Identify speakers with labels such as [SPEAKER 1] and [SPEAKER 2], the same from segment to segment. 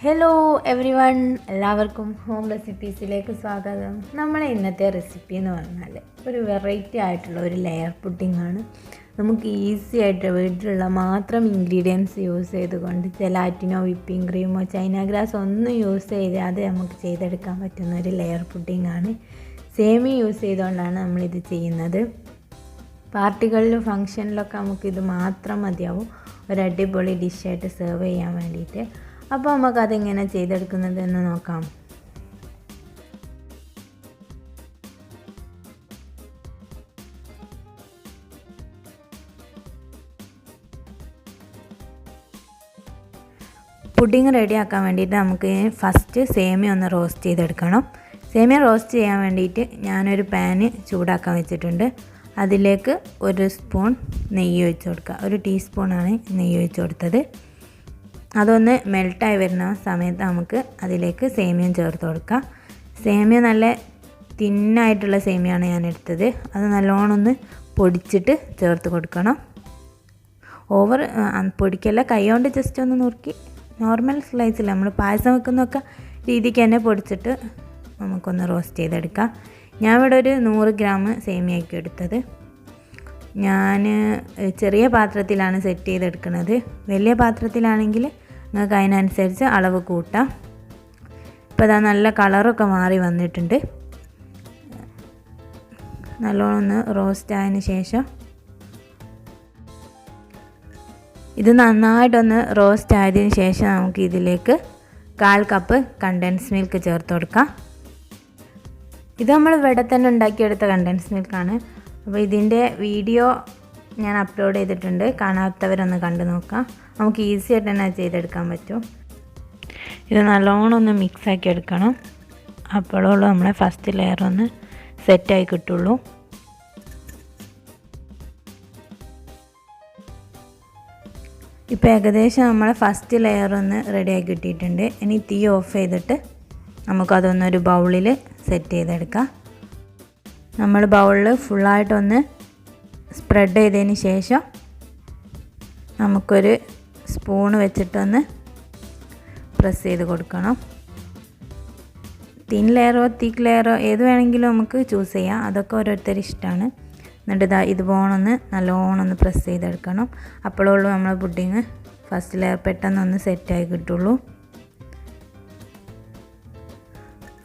[SPEAKER 1] Hello every one, എല്ലാവർക്കും home റെസിപ്പീസിലേക്ക് സ്വാഗതം. നമ്മളെ ഇന്നത്തെ റെസിപ്പി എന്ന് പറഞ്ഞാൽ ഒരു വെറൈറ്റി ആയിട്ടുള്ള ഒരു ലെയർ പുഡിംഗ് ആണ്. നമുക്ക് ഈസി ആയിട്ട് വീട്ടിലുള്ള മാത്രം ഇൻഗ്രീഡിയൻസ് യൂസ് ചെയ്തുകൊണ്ട് ജെലാറ്റിനോ വിപ്പിംഗ് ക്രീമോ ചൈന ഗ്രാസ് ഒന്നും യൂസ് ചെയ്യാതെ നമുക്ക് ചെയ്തെടുക്കാൻ പറ്റുന്ന ഒരു ലെയർ പുഡിംഗ് ആണ്. സേമിയ യൂസ് ചെയ്തുകൊണ്ടാണ് നമ്മളിത് ചെയ്യുന്നത്. പാർട്ടികളിലും ഫങ്ഷനിലൊക്കെ നമുക്കിത് മാത്രം മതിയാവും ഒരു അടിപൊളി ഡിഷായിട്ട് സെർവ് ചെയ്യാൻ വേണ്ടിയിട്ട്. അപ്പോൾ നമുക്കതെങ്ങനെ ചെയ്തെടുക്കുന്നതെന്ന് നോക്കാം. പുഡിങ് റെഡിയാക്കാൻ വേണ്ടിയിട്ട് നമുക്ക് ഫസ്റ്റ് സേമിയ ഒന്ന് റോസ്റ്റ് ചെയ്തെടുക്കണം. സേമിയ റോസ്റ്റ് ചെയ്യാൻ വേണ്ടിയിട്ട് ഞാനൊരു പാന് ചൂടാക്കാൻ വെച്ചിട്ടുണ്ട്. അതിലേക്ക് ഒരു സ്പൂൺ നെയ്യ് ഒഴിച്ച് കൊടുക്കുക. ഒരു ടീസ്പൂണാണ് നെയ്യ് ഒഴിച്ച് കൊടുത്തത്. അതൊന്ന് മെൽട്ടായി വരുന്ന സമയത്ത് നമുക്ക് അതിലേക്ക് സേമിയം ചേർത്ത് കൊടുക്കാം. സേമിയ നല്ല തിന്നായിട്ടുള്ള സേമിയാണ് ഞാൻ എടുത്തത്. അത് നല്ലോണം ഒന്ന് പൊടിച്ചിട്ട് ചേർത്ത് കൊടുക്കണം. ഓവർ പൊടിക്കല്ല, കൈ കൊണ്ട് ജസ്റ്റ് ഒന്ന് നുറുക്കി നോർമൽ സ്ലൈസിൽ നമ്മൾ പായസം വെക്കുന്നൊക്കെ രീതിക്ക് തന്നെ പൊടിച്ചിട്ട് നമുക്കൊന്ന് റോസ്റ്റ് ചെയ്തെടുക്കാം. ഞാൻ ഇവിടെ ഒരു 100 ഗ്രാം സേമിയയ്ക്ക് എടുത്തത്. ഞാൻ ചെറിയ പാത്രത്തിലാണ് സെറ്റ് ചെയ്തെടുക്കുന്നത്. വലിയ പാത്രത്തിലാണെങ്കിൽ നിങ്ങൾക്ക് അതിനനുസരിച്ച് അളവ് കൂട്ടാം. ഇപ്പോൾ ഇതാ നല്ല കളറൊക്കെ മാറി വന്നിട്ടുണ്ട്. നല്ലോണം ഒന്ന് റോസ്റ്റ് ആയതിന് ശേഷം ഇത് നന്നായിട്ടൊന്ന് റോസ്റ്റ് ആയതിന് ശേഷം നമുക്ക് ഇതിലേക്ക് 1/4 കപ്പ് കണ്ടൻസ് മിൽക്ക് ചേർത്ത് കൊടുക്കാം. ഇത് നമ്മൾ ഇവിടെ തന്നെ ഉണ്ടാക്കിയെടുത്ത കണ്ടൻസ് മിൽക്കാണ്. അപ്പോൾ ഇതിൻ്റെ വീഡിയോ ഞാൻ അപ്ലോഡ് ചെയ്തിട്ടുണ്ട്. കാണാത്തവരൊന്ന് കണ്ടു നോക്കാം. നമുക്ക് ഈസി ആയിട്ട് തന്നെ ചെയ്തെടുക്കാൻ പറ്റും. ഇത് നല്ലോണം ഒന്ന് മിക്സാക്കി എടുക്കണം. അപ്പോഴുള്ളൂ നമ്മളെ ഫസ്റ്റ് ലെയർ ഒന്ന് സെറ്റായി കിട്ടുള്ളൂ. ഇപ്പോൾ ഏകദേശം നമ്മളെ ഫസ്റ്റ് ലെയർ ഒന്ന് റെഡിയാക്കി കിട്ടിയിട്ടുണ്ട്. ഇനി തീ ഓഫ് ചെയ്തിട്ട് നമുക്കതൊന്നൊരു ബൗളിൽ സെറ്റ് ചെയ്തെടുക്കാം. നമ്മൾ ബൗളിൽ ഫുള്ളായിട്ടൊന്ന് സ്പ്രെഡ് ചെയ്തതിന് ശേഷം നമുക്കൊരു സ്പൂണ് വെച്ചിട്ടൊന്ന് പ്രസ് ചെയ്ത് കൊടുക്കണം. തിൻ ലെയറോ തിക്ക് ലെയറോ ഏത് വേണമെങ്കിലും നമുക്ക് ചൂസ് ചെയ്യാം. അതൊക്കെ ഓരോരുത്തർ ഇഷ്ടമാണ്. എന്നിട്ട് ഇതുപോലൊന്ന് നല്ലോണം ഒന്ന് പ്രസ് ചെയ്തെടുക്കണം. അപ്പോഴുള്ളൂ നമ്മളെ പുഡിങ് ഫസ്റ്റ് ലെയർ പെട്ടെന്നൊന്ന് സെറ്റായി കിട്ടുള്ളൂ.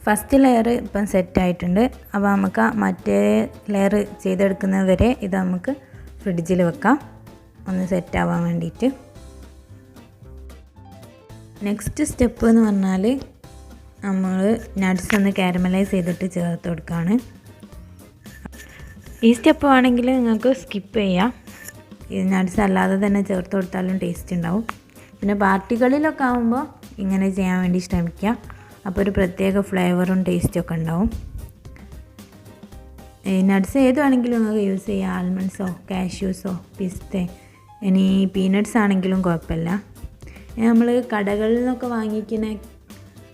[SPEAKER 1] ഫസ്റ്റ് ലെയർ ഇപ്പം സെറ്റായിട്ടുണ്ട്. അപ്പോൾ നമുക്ക് മറ്റേ ലെയർ ചെയ്തെടുക്കുന്നത് വരെ ഇത് നമുക്ക് ഫ്രിഡ്ജിൽ വെക്കാം, ഒന്ന് സെറ്റാവാൻ വേണ്ടിയിട്ട്. നെക്സ്റ്റ് സ്റ്റെപ്പ് എന്ന് പറഞ്ഞാൽ നമ്മൾ നട്ട്സ് ഒന്ന് കാരമലൈസ് ചെയ്തിട്ട് ചേർത്ത് കൊടുക്കുകയാണ്. ഈ സ്റ്റെപ്പ് ആണെങ്കിൽ നിങ്ങൾക്ക് സ്കിപ്പ് ചെയ്യാം. ഈ നട്ട്സ് അല്ലാതെ തന്നെ ചേർത്ത് കൊടുത്താലും ടേസ്റ്റ് ഉണ്ടാവും. പിന്നെ പാർട്ടികളിലൊക്കെ ആകുമ്പോൾ ഇങ്ങനെ ചെയ്യാൻ വേണ്ടി ശ്രമിക്കുക. അപ്പോൾ ഒരു പ്രത്യേക ഫ്ലേവറും ടേസ്റ്റൊക്കെ ഉണ്ടാവും. ഈ നട്ട്സ് ഏത് വേണമെങ്കിലും നിങ്ങൾക്ക് യൂസ് ചെയ്യാം. ആൽമണ്ട്സോ കാഷ്യൂസോ പിസ്തേ ഇനി പീനട്ട്സ് ആണെങ്കിലും കുഴപ്പമില്ല. നമ്മൾ കടകളിൽ നിന്നൊക്കെ വാങ്ങിക്കുന്ന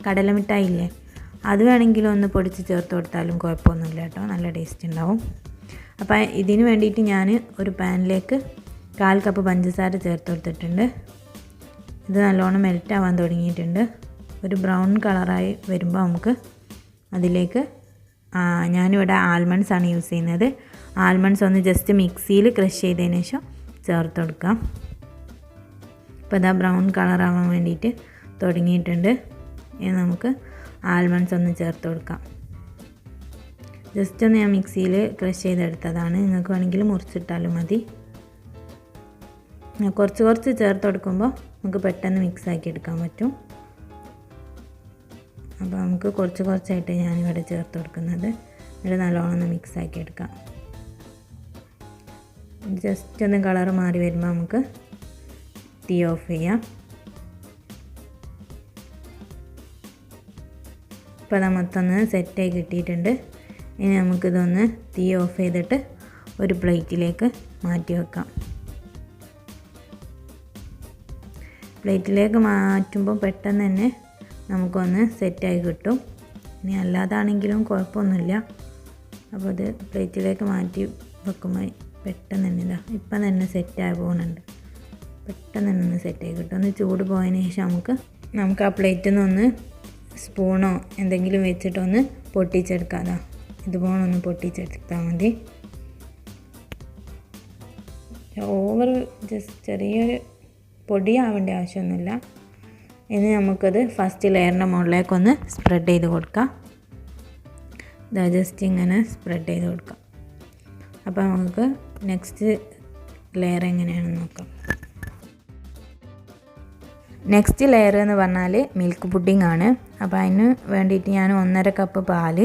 [SPEAKER 1] കടലമിഠായില്ലേ, അത് വേണമെങ്കിലും ഒന്ന് പൊടിച്ച് ചേർത്ത് കൊടുത്താലും കുഴപ്പമൊന്നുമില്ല കേട്ടോ, നല്ല ടേസ്റ്റ് ഉണ്ടാവും. അപ്പോൾ ഇതിന് വേണ്ടിയിട്ട് ഞാൻ ഒരു പാനിലേക്ക് 1/4 കപ്പ് പഞ്ചസാര ചേർത്ത് കൊടുത്തിട്ടുണ്ട്. ഇത് നല്ലോണം മെൽറ്റാവാൻ തുടങ്ങിയിട്ടുണ്ട്. ഒരു ബ്രൗൺ കളറായി വരുമ്പോൾ നമുക്ക് അതിലേക്ക് ഞാനിവിടെ ആൽമണ്ട്സ് ആണ് യൂസ് ചെയ്യുന്നത്. ആൽമണ്ട്സ് ഒന്ന് ജസ്റ്റ് മിക്സിയിൽ ക്രഷ് ചെയ്തതിന് ശേഷം ചേർത്ത് കൊടുക്കാം. ഇപ്പോൾ ഇതാ ബ്രൗൺ കളറാവാൻ വേണ്ടിയിട്ട് തുടങ്ങിയിട്ടുണ്ട്. ഇനി നമുക്ക് ആൽമണ്ട്സ് ഒന്ന് ചേർത്ത് കൊടുക്കാം. ജസ്റ്റ് ഒന്ന് ഞാൻ മിക്സിയിൽ ക്രഷ് ചെയ്തെടുത്തതാണ്. നിങ്ങൾക്ക് വേണമെങ്കിൽ മുറിച്ചിട്ടാലും മതി. കുറച്ച് കുറച്ച് ചേർത്ത് കൊടുക്കുമ്പോൾ നമുക്ക് പെട്ടെന്ന് മിക്സാക്കി എടുക്കാൻ പറ്റും. അപ്പോൾ നമുക്ക് കുറച്ച് കുറച്ചായിട്ട് ഞാനിവിടെ ചേർത്ത് കൊടുക്കുന്നത്. എന്നിട്ട് നല്ലോണം ഒന്ന് മിക്സാക്കി എടുക്കാം. ജസ്റ്റ് ഒന്ന് കളർ മാറി വരുമ്പോൾ നമുക്ക് തീ ഓഫ് ചെയ്യാം. ഇപ്പോൾ അത് മൊത്തം ഒന്ന് സെറ്റായി കിട്ടിയിട്ടുണ്ട്. ഇനി നമുക്കിതൊന്ന് തീ ഓഫ് ചെയ്തിട്ട് ഒരു പ്ലേറ്റിലേക്ക് മാറ്റി വെക്കാം. പ്ലേറ്റിലേക്ക് മാറ്റുമ്പോൾ പെട്ടെന്ന് തന്നെ നമുക്കൊന്ന് സെറ്റായി കിട്ടും. ഇനി അല്ലാതാണെങ്കിലും കുഴപ്പമൊന്നുമില്ല. അപ്പോൾ ഇത് പ്ലേറ്റിലേക്ക് മാറ്റി വെക്കുമ്പോൾ പെട്ടെന്ന് തന്നെ ഇപ്പം തന്നെ സെറ്റായി പോകുന്നുണ്ട്. പെട്ടെന്ന് തന്നെ ഒന്ന് സെറ്റായി കിട്ടും. ഒന്ന് ചൂട് പോയതിന് ശേഷം നമുക്ക് നമുക്ക് ആ പ്ലേറ്റിൽ നിന്നൊന്ന് സ്പൂണോ എന്തെങ്കിലും വെച്ചിട്ടൊന്ന് പൊട്ടിച്ചെടുക്കാം. ഇതുപോലെ ഒന്ന് പൊട്ടിച്ചെടുത്താൽ മതി. ഓവർ ജസ്റ്റ് ചെറിയൊരു പൊടിയാവേണ്ട ആവശ്യമൊന്നുമില്ല. ഇനി നമുക്കത് ഫസ്റ്റ് ലെയറിൻ്റെ മുകളിലേക്കൊന്ന് സ്പ്രെഡ് ചെയ്ത് കൊടുക്കാം. ജസ്റ്റ് ഇങ്ങനെ സ്പ്രെഡ് ചെയ്ത് കൊടുക്കാം. അപ്പോൾ നമുക്ക് നെക്സ്റ്റ് ലെയർ എങ്ങനെയാണെന്ന് നോക്കാം. നെക്സ്റ്റ് ലെയർ എന്ന് പറഞ്ഞാൽ മിൽക്ക് പുഡിംഗ് ആണ്. അപ്പോൾ അതിന് വേണ്ടിയിട്ട് ഞാൻ 1.5 കപ്പ് പാല്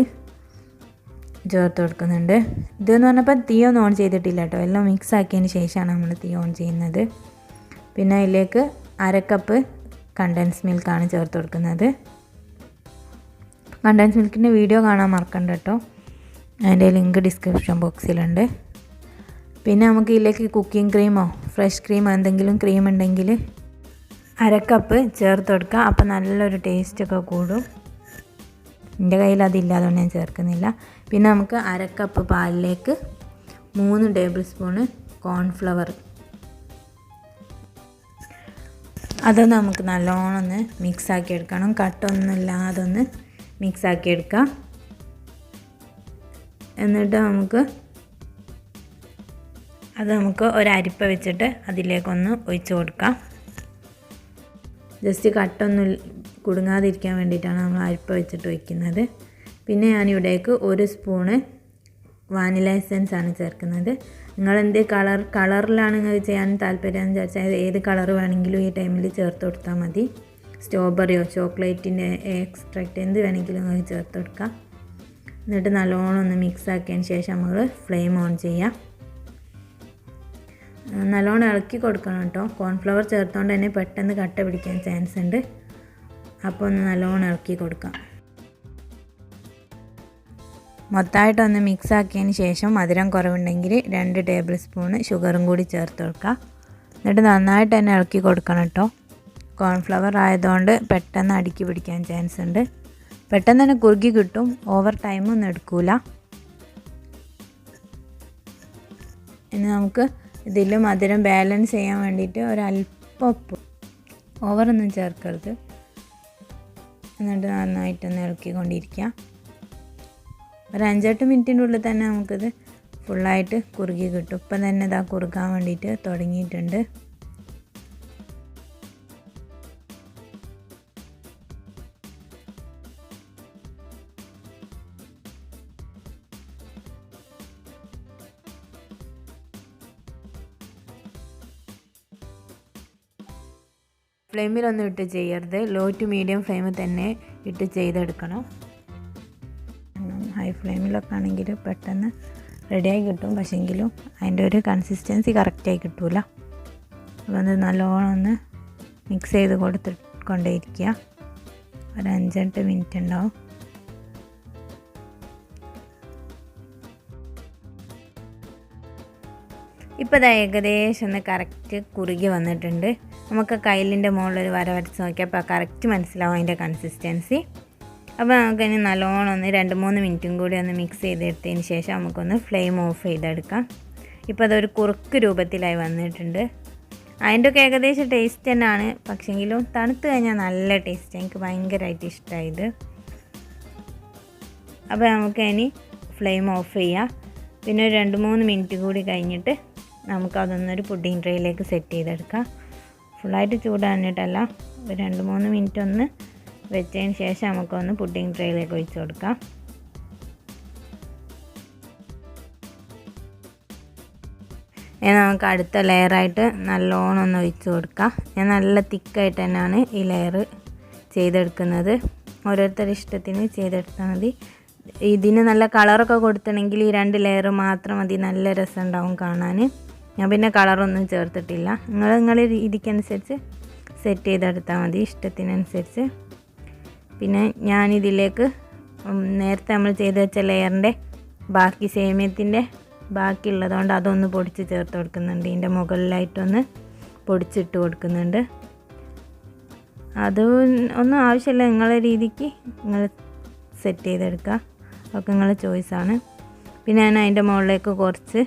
[SPEAKER 1] ചേർത്ത് കൊടുക്കുന്നുണ്ട്. ഇതെന്ന് പറഞ്ഞപ്പോൾ തീ ഒന്നും ഓൺ ചെയ്തിട്ടില്ല കേട്ടോ. എല്ലാം മിക്സ് ആക്കിയതിന് ശേഷമാണ് നമ്മൾ തീ ഓൺ ചെയ്യുന്നത്. പിന്നെ അതിലേക്ക് 1/2 കപ്പ് കണ്ടൻസ് മിൽക്കാണ് ചേർത്ത് കൊടുക്കുന്നത്. കണ്ടൻസ് മിൽക്കിൻ്റെ വീഡിയോ കാണാൻ മറക്കണ്ട കേട്ടോ. അതിൻ്റെ ലിങ്ക് ഡിസ്ക്രിപ്ഷൻ ബോക്സിലുണ്ട്. പിന്നെ നമുക്ക് ഇതിലേക്ക് കുക്കിംഗ് ക്രീമോ ഫ്രഷ് ക്രീമോ എന്തെങ്കിലും ക്രീം ഉണ്ടെങ്കിൽ 1/2 കപ്പ് ചേർത്ത് കൊടുക്കുക. അപ്പോൾ നല്ലൊരു ടേസ്റ്റൊക്കെ കൂടും. എൻ്റെ കയ്യിൽ അതില്ല, അതുകൊണ്ട് ഞാൻ ചേർക്കുന്നില്ല. പിന്നെ നമുക്ക് 1/2 കപ്പ് പാലിലേക്ക് 3 ടേബിൾ സ്പൂണ് കോൺഫ്ലവർ, അതൊന്ന് നമുക്ക് നല്ലോണം ഒന്ന് മിക്സാക്കി എടുക്കണം. കട്ടൊന്നുമില്ലാതെ ഒന്ന് മിക്സാക്കി എടുക്കാം. എന്നിട്ട് നമുക്ക് ഒരു അരിപ്പ വെച്ചിട്ട് അതിലേക്കൊന്ന് ഒഴിച്ച് കൊടുക്കാം. ജസ്റ്റ് കട്ടൊന്നും കുടുങ്ങാതിരിക്കാൻ വേണ്ടിയിട്ടാണ് നമ്മൾ അരിപ്പ വെച്ചിട്ട് ഒഴിക്കുന്നത്. പിന്നെ ഞാനിവിടേക്ക് 1 സ്പൂണ് വാനില എസൻസ് ആണ് ചേർക്കുന്നത്. നിങ്ങളെന്ത് കളറിലാണ് നിങ്ങൾക്ക് ചെയ്യാൻ താല്പര്യം എന്ന് വിചാരിച്ചാൽ ഏത് കളർ വേണമെങ്കിലും ഈ ടൈമിൽ ചേർത്ത് കൊടുത്താൽ മതി. സ്ട്രോബെറിയോ ചോക്ലേറ്റിൻ്റെ എക്സ്ട്രാക്റ്റ് എന്ത് വേണമെങ്കിലും നിങ്ങൾക്ക് ചേർത്ത് കൊടുക്കാം. എന്നിട്ട് നല്ലോണം ഒന്ന് മിക്സ് ആക്കിയതിന് ശേഷം നമ്മൾ ഫ്ലെയിം ഓൺ ചെയ്യാം. നല്ലോണം ഇളക്കി കൊടുക്കണം കേട്ടോ. കോൺഫ്ലവർ ചേർത്തുകൊണ്ട് തന്നെ പെട്ടെന്ന് കട്ട പിടിക്കാൻ ചാൻസ് ഉണ്ട്. അപ്പോൾ ഒന്ന് നല്ലോണം ഇളക്കി കൊടുക്കാം. മൊത്തമായിട്ടൊന്ന് മിക്സ് ആക്കിയതിന് ശേഷം മധുരം കുറവുണ്ടെങ്കിൽ 2 ടേബിൾ സ്പൂണ് ഷുഗറും കൂടി ചേർത്ത് കൊടുക്കുക. എന്നിട്ട് നന്നായിട്ട് തന്നെ ഇളക്കി കൊടുക്കണം കേട്ടോ. കോൺഫ്ലവർ ആയതുകൊണ്ട് പെട്ടെന്ന് അടുക്കി പിടിക്കാൻ ചാൻസ് ഉണ്ട്. പെട്ടെന്ന് തന്നെ കുറുകി കിട്ടും. ഓവർ ടൈമൊന്നും എടുക്കില്ല. ഇനി നമുക്ക് ഇതിൽ മധുരം ബാലൻസ് ചെയ്യാൻ വേണ്ടിയിട്ട് ഒരല്പം ഉപ്പ്, ഓവറൊന്നും ചേർക്കരുത്. എന്നിട്ട് നന്നായിട്ടൊന്ന് ഇളക്കിക്കൊണ്ടിരിക്കുക. ഒരു 5-8 മിനിറ്റിൻ്റെ ഉള്ളിൽ തന്നെ നമുക്കിത് ഫുള്ളായിട്ട് കുറുകി കിട്ടും. ഇപ്പം തന്നെ ഇതാ കുറുകാൻ വേണ്ടിയിട്ട് തുടങ്ങിയിട്ടുണ്ട്. ഫ്ലെയിമിലൊന്നും ഇട്ട് ചെയ്യരുത്. ലോ ടു മീഡിയം ഫ്ലെയിമിൽ തന്നെ ഇട്ട് ചെയ്തെടുക്കണം. ഹൈ ഫ്ലെയിമിലൊക്കെ ആണെങ്കിൽ പെട്ടെന്ന് റെഡിയായി കിട്ടും. പക്ഷേങ്കിലും അതിൻ്റെ ഒരു കൺസിസ്റ്റൻസി കറക്റ്റായി കിട്ടില്ല. അപ്പോൾ അത് നല്ലോണം ഒന്ന് മിക്സ് ചെയ്ത് കൊണ്ടേയിരിക്കുക. ഒരു 5-8 മിനിറ്റ് ഉണ്ടാവും. ഇപ്പോൾ ഇത് ഏകദേശം ഒന്ന് കറക്റ്റ് കുറുകി വന്നിട്ടുണ്ട്. നമുക്ക് കയ്യിലിൻ്റെ മുകളിലൊരു വര വരച്ച് നോക്കിയപ്പോൾ കറക്റ്റ് മനസ്സിലാവും അതിൻ്റെ കൺസിസ്റ്റൻസി. അപ്പോൾ നമുക്കിനി നല്ലോണം ഒന്ന് 2-3 മിനിറ്റും കൂടി ഒന്ന് മിക്സ് ചെയ്തെടുത്തതിന് ശേഷം നമുക്കൊന്ന് ഫ്ലെയിം ഓഫ് ചെയ്തെടുക്കാം. ഇപ്പോൾ അതൊരു കുറുക്ക് രൂപത്തിലായി വന്നിട്ടുണ്ട്. അതിൻ്റെ ഒക്കെ ഏകദേശം ടേസ്റ്റ് തന്നെയാണ്. പക്ഷേങ്കിലും തണുത്ത് കഴിഞ്ഞാൽ നല്ല ടേസ്റ്റ്. എനിക്ക് ഭയങ്കരമായിട്ട് ഇഷ്ടമായത്. അപ്പോൾ നമുക്ക് ഇനി ഫ്ലെയിം ഓഫ് ചെയ്യാം. പിന്നെ ഒരു 2-3 മിനിറ്റ് കൂടി കഴിഞ്ഞിട്ട് നമുക്കതൊന്നൊരു പുഡിംഗ് ട്രേയിലേക്ക് സെറ്റ് ചെയ്തെടുക്കാം. ഫുള്ളായിട്ട് ചൂടാനിട്ടല്ല, ഒരു 2-3 മിനിറ്റ് ഒന്ന് വെച്ചതിന് ശേഷം നമുക്കൊന്ന് പുഡിംഗ് ട്രേയിലേക്ക് ഒഴിച്ച് കൊടുക്കാം. ഇനി നമുക്ക് അടുത്ത ലെയറായിട്ട് നല്ലോണം ഒന്ന് ഒഴിച്ച് കൊടുക്കാം. ഞാൻ നല്ല തിക്കായിട്ട് തന്നെയാണ് ഈ ലെയർ ചെയ്തെടുക്കുന്നത്. ഓരോരുത്തരുടെ ഇഷ്ടത്തിന് ചെയ്തെടുത്താൽ മതി. ഇതിന് നല്ല കളറൊക്കെ കൊടുത്തിട്ടുണ്ടെങ്കിൽ ഈ 2 ലെയർ മാത്രം മതി. നല്ല രസം ഉണ്ടാവും കാണാൻ. ഞാൻ പിന്നെ കളറൊന്നും ചേർത്തിട്ടില്ല. നിങ്ങളുടെ രീതിക്കനുസരിച്ച് സെറ്റ് ചെയ്തെടുത്താൽ മതി, ഇഷ്ടത്തിനനുസരിച്ച്. പിന്നെ ഞാനിതിലേക്ക് നേരത്തെ നമ്മൾ ചെയ്ത് വെച്ച ലെയറിൻ്റെ ബാക്കി സേമിയത്തിൻ്റെ ബാക്കിയുള്ളതുകൊണ്ട് അതൊന്ന് പൊടിച്ച് ചേർത്ത് കൊടുക്കുന്നുണ്ട്. ഇതിൻ്റെ മുകളിലായിട്ടൊന്ന് പൊടിച്ചിട്ട് കൊടുക്കുന്നുണ്ട്. അത് ഒന്നും ആവശ്യമില്ല, നിങ്ങളുടെ രീതിക്ക് നിങ്ങൾ സെറ്റ് ചെയ്തെടുക്കുക. ഒക്കെ നിങ്ങളുടെ ചോയ്സാണ്. പിന്നെ ഞാൻ അതിൻ്റെ മുകളിലേക്ക് കുറച്ച്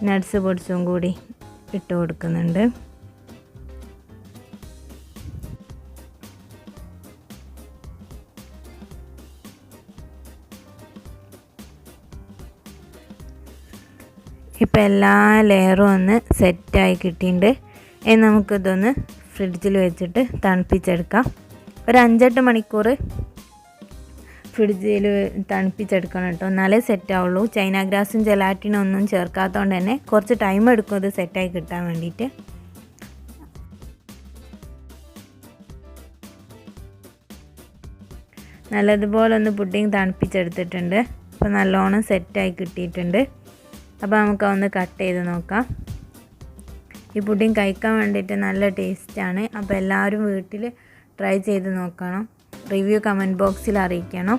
[SPEAKER 1] നട്ട്സ് പൊടിച്ചും കൂടി ഇട്ട് കൊടുക്കുന്നുണ്ട്. ഇപ്പോൾ എല്ലാ ലെയറും ഒന്ന് സെറ്റായി കിട്ടിയിട്ടുണ്ട്. ഇനി നമുക്കിതൊന്ന് ഫ്രിഡ്ജിൽ വെച്ചിട്ട് തണുപ്പിച്ചെടുക്കാം. ഒരു 5-8 മണിക്കൂർ ഫ്രിഡ്ജിൽ തണുപ്പിച്ചെടുക്കണം കേട്ടോ, എന്നാലേ സെറ്റാവുള്ളൂ. ചൈന ഗ്രാസും ജെലാറ്റിനും ഒന്നും ചേർക്കാത്തതുകൊണ്ട് തന്നെ കുറച്ച് ടൈം എടുക്കും ഇത് സെറ്റായി കിട്ടാൻ വേണ്ടിയിട്ട്. നല്ലതുപോലെ ഒന്ന് പുഡിങ് തണുപ്പിച്ചെടുത്തിട്ടുണ്ട്. അപ്പോൾ നല്ലോണം സെറ്റായി കിട്ടിയിട്ടുണ്ട്. അപ്പോൾ നമുക്കതൊന്ന് കട്ട് ചെയ്ത് നോക്കാം. ഈ പുഡിങ് കഴിക്കാൻ വേണ്ടിയിട്ട് നല്ല ടേസ്റ്റാണ്. അപ്പോൾ എല്ലാവരും വീട്ടിൽ ട്രൈ ചെയ്ത് നോക്കണം. റിവ്യൂ കമൻറ്റ് ബോക്സിൽ അറിയിക്കണം.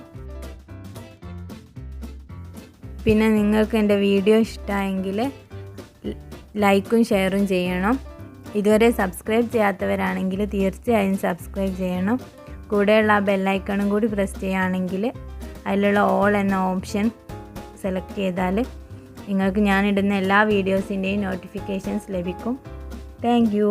[SPEAKER 1] പിന്നെ നിങ്ങൾക്ക് എൻ്റെ വീഡിയോ ഇഷ്ടമായെങ്കിൽ ലൈക്കും ഷെയറും ചെയ്യണം. ഇതുവരെ സബ്സ്ക്രൈബ് ചെയ്യാത്തവരാണെങ്കിൽ തീർച്ചയായും സബ്സ്ക്രൈബ് ചെയ്യണം. കൂടെയുള്ള ആ ബെല്ലൈക്കണും കൂടി പ്രസ് ചെയ്യുകയാണെങ്കിൽ അതിലുള്ള ഓൾ എന്ന ഓപ്ഷൻ സെലക്ട് ചെയ്താൽ നിങ്ങൾക്ക് ഞാനിടുന്ന എല്ലാ വീഡിയോസിൻ്റെയും നോട്ടിഫിക്കേഷൻസ് ലഭിക്കും. Thank you.